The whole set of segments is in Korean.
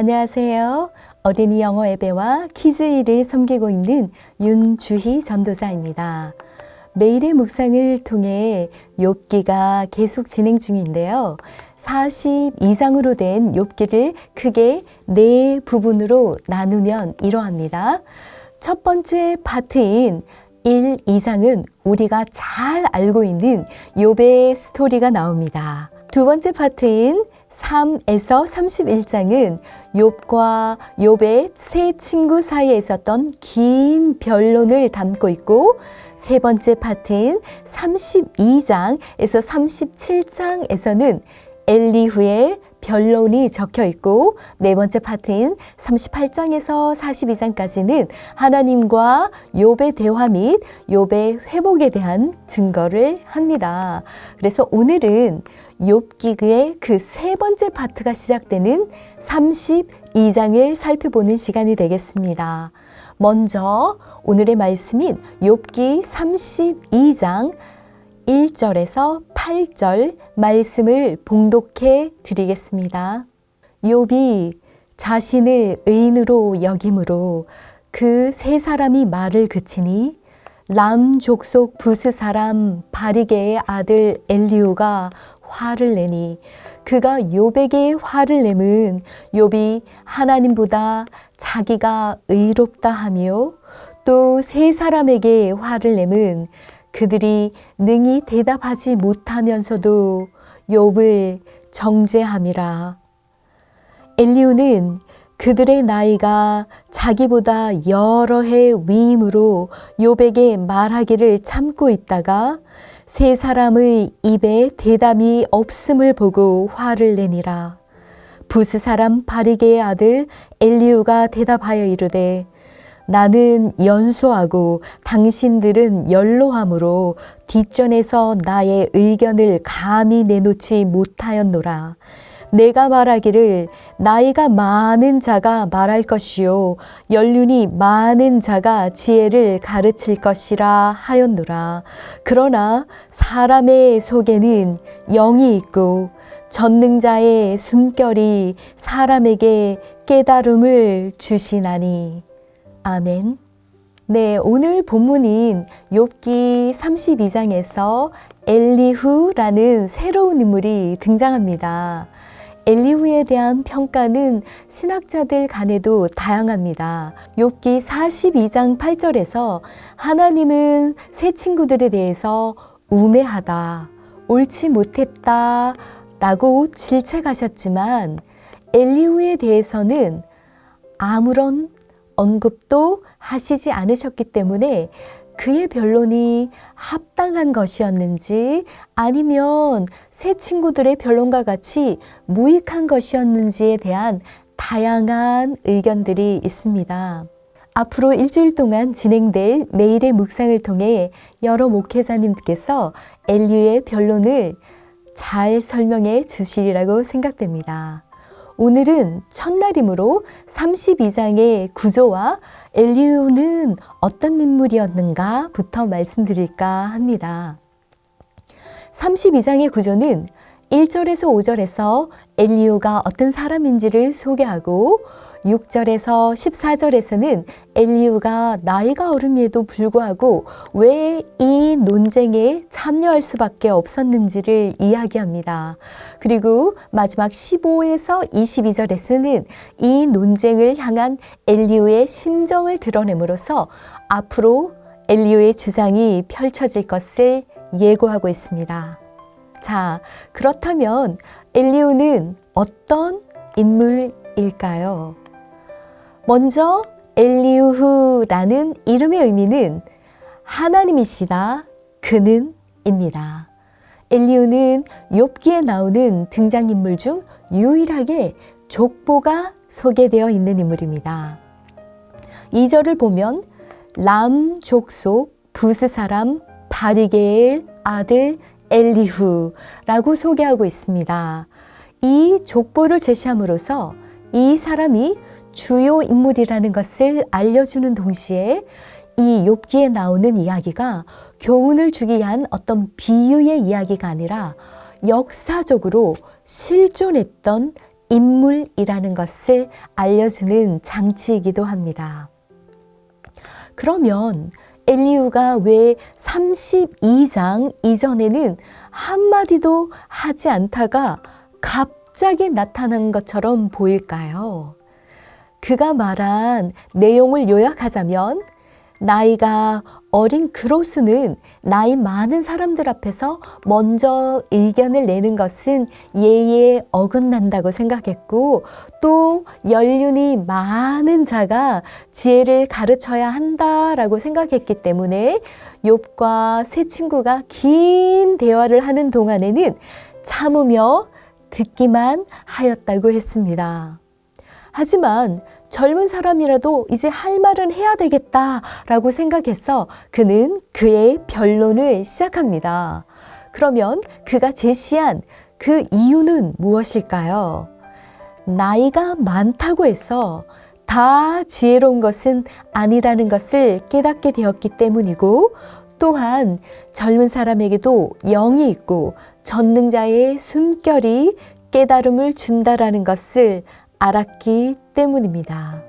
안녕하세요. 어린이 영어 예배와 키즈일을 섬기고 있는 윤주희 전도사입니다. 매일의 묵상을 통해 욥기가 계속 진행 중인데요. 42장으로 된 욥기를 크게 4부분으로 나누면 이러합니다. 첫 번째 파트인 1, 2장은 우리가 잘 알고 있는 욥의 스토리가 나옵니다. 두 번째 파트인 3에서 31장은 욥과 욥의 세 친구 사이에 있었던 긴 변론을 담고 있고, 세 번째 파트인 32장에서 37장에서는 엘리후의 변론이 적혀 있고, 네 번째 파트인 38장에서 42장까지는 하나님과 욥의 대화 및 욥의 회복에 대한 증거를 합니다. 그래서 오늘은 욥기의 그 세 번째 파트가 시작되는 32장을 살펴보는 시간이 되겠습니다. 먼저 오늘의 말씀인 욥기 32장 1절에서 8절 말씀을 봉독해 드리겠습니다. 욥이 자신을 의인으로 여김으로 그 세 사람이 말을 그치니 람 족속 부스 사람 바리게의 아들 엘리후가 화를 내니, 그가 욥에게 화를 내면 욥이 하나님보다 자기가 의롭다 하며, 또 세 사람에게 화를 내면 그들이 능히 대답하지 못하면서도 욥을 정죄함이라. 엘리후는 그들의 나이가 자기보다 여러 해 위임으로 욥에게 말하기를 참고 있다가 세 사람의 입에 대담이 없음을 보고 화를 내니라. 부스 사람 바리게의 아들 엘리후가 대답하여 이르되, 나는 연소하고 당신들은 연로함으로 뒷전에서 나의 의견을 감히 내놓지 못하였노라. 내가 말하기를 나이가 많은 자가 말할 것이요 연륜이 많은 자가 지혜를 가르칠 것이라 하였노라. 그러나 사람의 속에는 영이 있고 전능자의 숨결이 사람에게 깨달음을 주시나니. 아멘. 네, 오늘 본문인 욥기 32장에서 엘리후라는 새로운 인물이 등장합니다. 엘리후에 대한 평가는 신학자들 간에도 다양합니다. 욥기 42장 8절에서 하나님은 세 친구들에 대해서 우매하다, 옳지 못했다 라고 질책하셨지만, 엘리후에 대해서는 아무런 언급도 하시지 않으셨기 때문에 그의 변론이 합당한 것이었는지 아니면 새 친구들의 변론과 같이 무익한 것이었는지에 대한 다양한 의견들이 있습니다. 앞으로 일주일 동안 진행될 매일의 묵상을 통해 여러 목회자님께서 엘리후의 변론을 잘 설명해 주시리라고 생각됩니다. 오늘은 첫날이므로 32장의 구조와 엘리후는 어떤 인물이었는가부터 말씀드릴까 합니다. 32장의 구조는 1절에서 5절에서 엘리후가 어떤 사람인지를 소개하고, 6절에서 14절에서는 엘리후가 나이가 어름에도 불구하고 왜 이 논쟁에 참여할 수밖에 없었는지를 이야기합니다. 그리고 마지막 15에서 22절에서는 이 논쟁을 향한 엘리후의 심정을 드러냄으로써 앞으로 엘리후의 주장이 펼쳐질 것을 예고하고 있습니다. 자, 그렇다면 엘리후는 어떤 인물일까요? 먼저 엘리후라는 이름의 의미는 하나님이시다, 그는 입니다. 엘리후는 욥기에 나오는 등장인물 중 유일하게 족보가 소개되어 있는 인물입니다. 2절을 보면 람 족속 부스 사람 바리게의 아들 엘리후라고 소개하고 있습니다. 이 족보를 제시함으로써 이 사람이 주요 인물이라는 것을 알려주는 동시에 이 욥기에 나오는 이야기가 교훈을 주기 위한 어떤 비유의 이야기가 아니라 역사적으로 실존했던 인물이라는 것을 알려주는 장치이기도 합니다. 그러면 엘리후가 왜 32장 이전에는 한마디도 하지 않다가 갑자기 나타난 것처럼 보일까요? 그가 말한 내용을 요약하자면 나이가 어린 그로수는 나이 많은 사람들 앞에서 먼저 의견을 내는 것은 예의에 어긋난다고 생각했고, 또 연륜이 많은 자가 지혜를 가르쳐야 한다라고 생각했기 때문에 욥과 세 친구가 긴 대화를 하는 동안에는 참으며 듣기만 하였다고 했습니다. 하지만 젊은 사람이라도 이제 할 말은 해야 되겠다라고 생각해서 그는 그의 변론을 시작합니다. 그러면 그가 제시한 그 이유는 무엇일까요? 나이가 많다고 해서 다 지혜로운 것은 아니라는 것을 깨닫게 되었기 때문이고, 또한 젊은 사람에게도 영이 있고 전능자의 숨결이 깨달음을 준다라는 것을 알았기 때문입니다.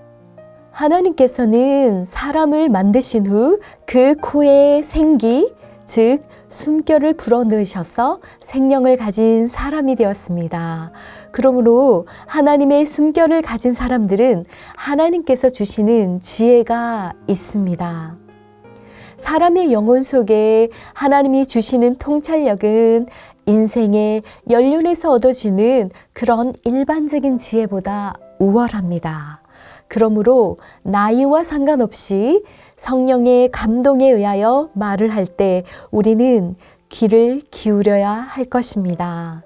하나님께서는 사람을 만드신 후 그 코에 생기, 즉 숨결을 불어넣으셔서 생명을 가진 사람이 되었습니다. 그러므로 하나님의 숨결을 가진 사람들은 하나님께서 주시는 지혜가 있습니다. 사람의 영혼 속에 하나님이 주시는 통찰력은 인생의 연륜에서 얻어지는 그런 일반적인 지혜보다 우월합니다. 그러므로 나이와 상관없이 성령의 감동에 의하여 말을 할 때 우리는 귀를 기울여야 할 것입니다.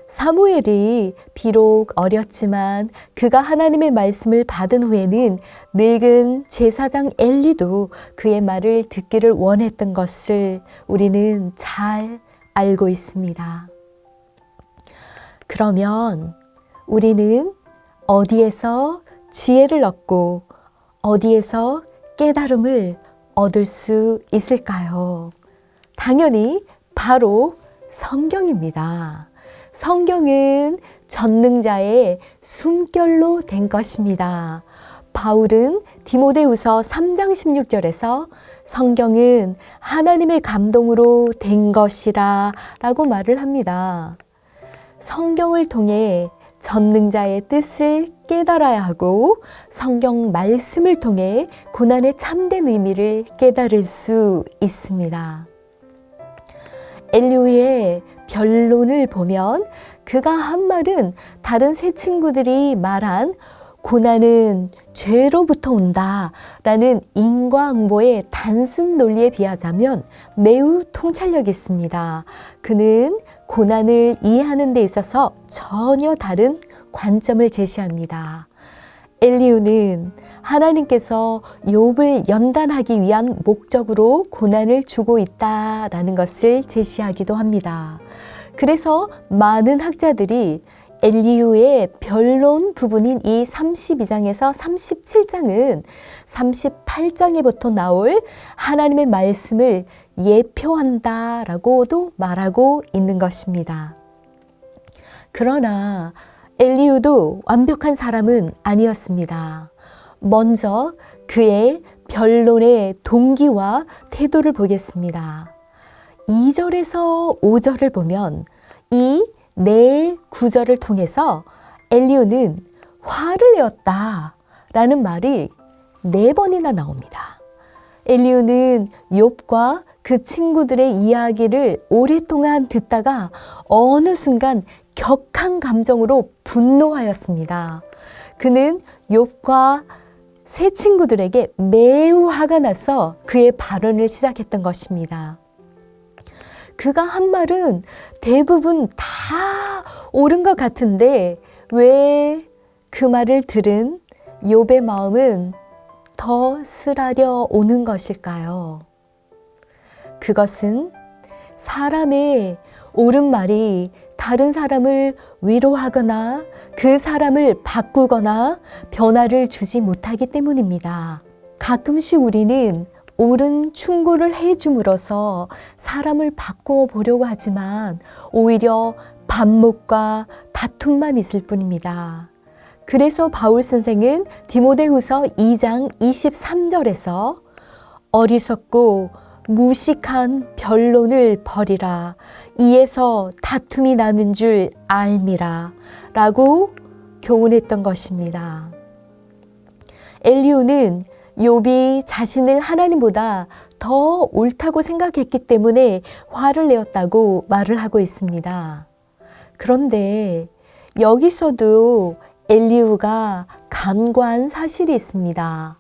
사무엘이 비록 어렸지만 그가 하나님의 말씀을 받은 후에는 늙은 제사장 엘리도 그의 말을 듣기를 원했던 것을 우리는 잘 알고 있습니다. 그러면 우리는 어디에서 지혜를 얻고 어디에서 깨달음을 얻을 수 있을까요? 당연히 바로 성경입니다. 성경은 전능자의 숨결로 된 것입니다. 바울은 디모데후서 3장 16절에서 성경은 하나님의 감동으로 된 것이라 라고 말을 합니다. 성경을 통해 전능자의 뜻을 깨달아야 하고 성경 말씀을 통해 고난의 참된 의미를 깨달을 수 있습니다. 엘리후의 변론을 보면 그가 한 말은 다른 세 친구들이 말한 고난은 죄로부터 온다라는 인과응보의 단순 논리에 비하자면 매우 통찰력이 있습니다. 그는 고난을 이해하는 데 있어서 전혀 다른 관점을 제시합니다. 엘리후는 하나님께서 욥을 연단하기 위한 목적으로 고난을 주고 있다라는 것을 제시하기도 합니다. 그래서 많은 학자들이 엘리후의 변론 부분인 이 32장에서 37장은 38장에부터 나올 하나님의 말씀을 예표한다라고도 말하고 있는 것입니다. 그러나 엘리후도 완벽한 사람은 아니었습니다. 먼저 그의 변론의 동기와 태도를 보겠습니다. 2절에서 5절을 보면 이 네 구절을 통해서 엘리후는 화를 내었다라는 말이 4번이나 나옵니다. 엘리후는 욥과 그 친구들의 이야기를 오랫동안 듣다가 어느 순간 격한 감정으로 분노하였습니다. 그는 욥과 세 친구들에게 매우 화가 나서 그의 발언을 시작했던 것입니다. 그가 한 말은 대부분 다 옳은 것 같은데 왜 그 말을 들은 욥의 마음은 더 쓰라려 오는 것일까요? 그것은 사람의 옳은 말이 다른 사람을 위로하거나 그 사람을 바꾸거나 변화를 주지 못하기 때문입니다. 가끔씩 우리는 옳은 충고를 해줌으로써 사람을 바꾸어 보려고 하지만 오히려 반목과 다툼만 있을 뿐입니다. 그래서 바울 선생은 디모데후서 2장 23절에서 어리석고 무식한 변론을 버리라. 이에서 다툼이 나는 줄 알미라. 라고 교훈했던 것입니다. 엘리후는 욥이 자신을 하나님보다 더 옳다고 생각했기 때문에 화를 내었다고 말을 하고 있습니다. 그런데 여기서도 엘리후가 간과한 사실이 있습니다.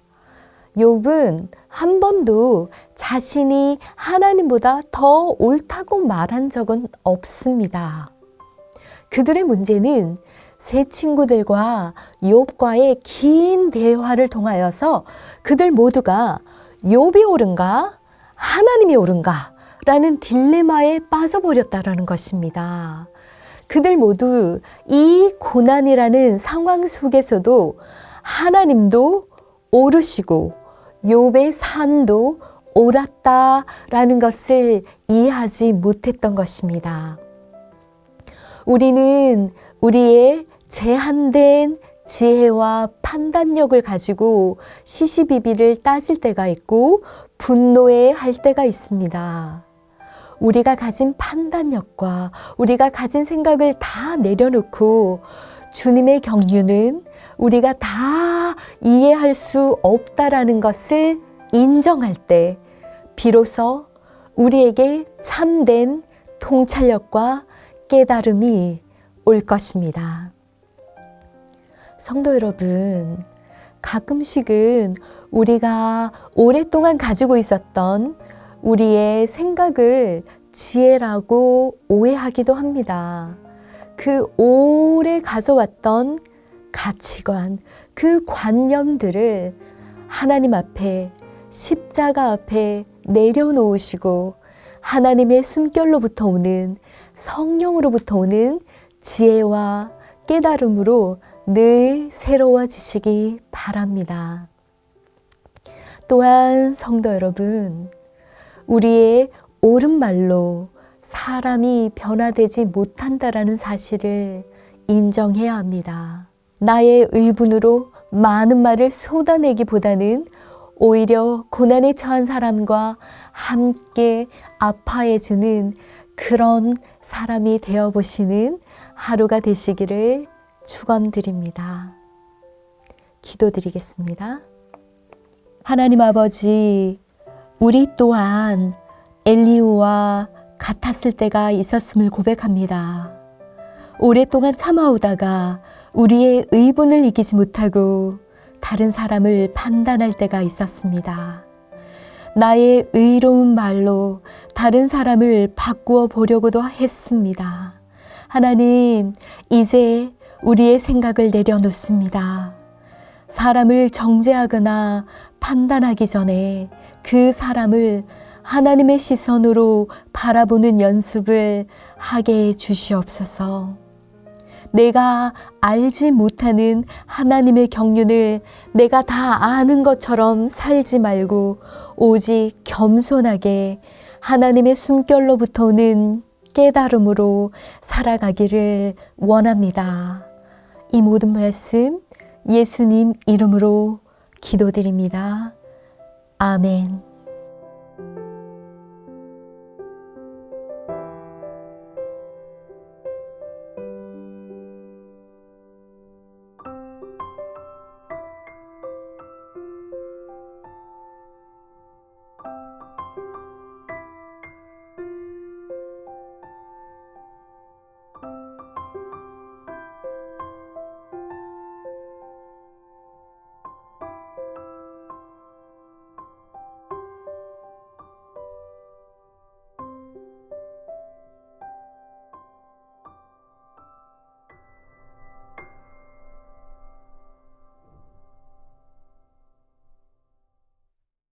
욥은 한 번도 자신이 하나님보다 더 옳다고 말한 적은 없습니다. 그들의 문제는 세 친구들과 욥과의 긴 대화를 통하여서 그들 모두가 욥이 옳은가 하나님이 옳은가 라는 딜레마에 빠져버렸다라는 것입니다. 그들 모두 이 고난이라는 상황 속에서도 하나님도 옳으시고 욥의 삶도 옳았다라는 것을 이해하지 못했던 것입니다. 우리는 우리의 제한된 지혜와 판단력을 가지고 시시비비를 따질 때가 있고 분노해 할 때가 있습니다. 우리가 가진 판단력과 우리가 가진 생각을 다 내려놓고 주님의 경륜은 우리가 다 이해할 수 없다라는 것을 인정할 때 비로소 우리에게 참된 통찰력과 깨달음이 올 것입니다. 성도 여러분, 가끔씩은 우리가 오랫동안 가지고 있었던 우리의 생각을 지혜라고 오해하기도 합니다. 그 오래 가져왔던 가치관, 그 관념들을 하나님 앞에 십자가 앞에 내려놓으시고 하나님의 숨결로부터 오는 성령으로부터 오는 지혜와 깨달음으로 늘 새로워지시기 바랍니다. 또한 성도 여러분, 우리의 옳은 말로 사람이 변화되지 못한다라는 사실을 인정해야 합니다. 나의 의분으로 많은 말을 쏟아내기보다는 오히려 고난에 처한 사람과 함께 아파해주는 그런 사람이 되어보시는 하루가 되시기를 축원드립니다. 기도드리겠습니다. 하나님 아버지, 우리 또한 엘리후와 같았을 때가 있었음을 고백합니다. 오랫동안 참아오다가 우리의 의분을 이기지 못하고 다른 사람을 판단할 때가 있었습니다. 나의 의로운 말로 다른 사람을 바꾸어 보려고도 했습니다. 하나님, 이제 우리의 생각을 내려놓습니다. 사람을 정죄하거나 판단하기 전에 그 사람을 하나님의 시선으로 바라보는 연습을 하게 해 주시옵소서. 내가 알지 못하는 하나님의 경륜을 내가 다 아는 것처럼 살지 말고 오직 겸손하게 하나님의 숨결로부터 오는 깨달음으로 살아가기를 원합니다. 이 모든 말씀 예수님 이름으로 기도드립니다. 아멘.